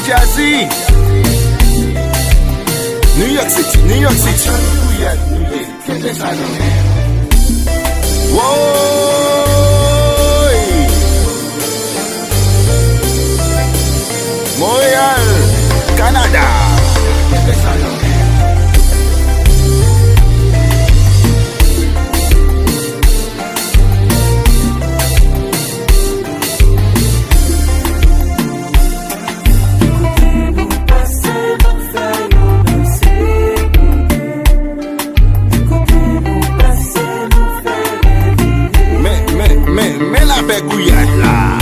Jazzy, New York City, New York City. Whoa, Montréal, Canada. Mais la bégouillade là.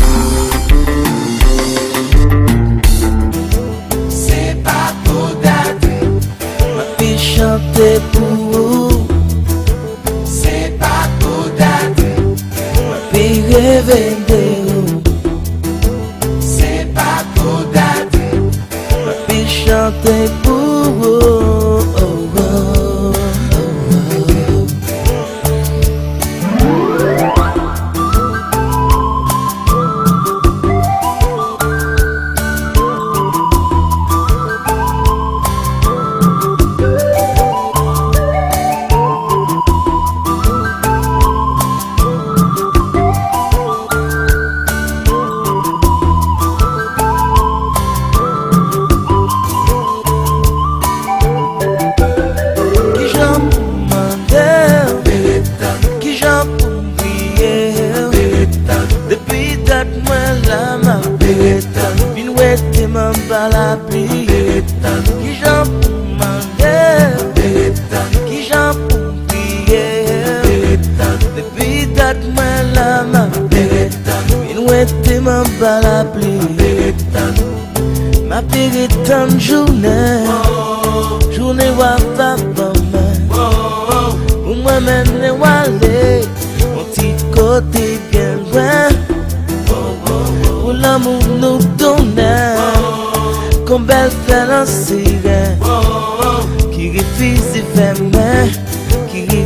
C'est pas trop date. Ma fille chanter pour vous. C'est pas trop date. Ma fille rêver de vous. C'est pas trop date. Ma fille chanter pour vous. Par la pluie, qui j'en pour manger, qui j'en pour prier, depuis date moi la main, une ouette m'en par la pluie, ma péritane journée, journée wa va pour moi même les wallet, mon petit côté bien loin, pour l'amour nous donner. Comme belle fait un sirène qui refuse de faire main, qui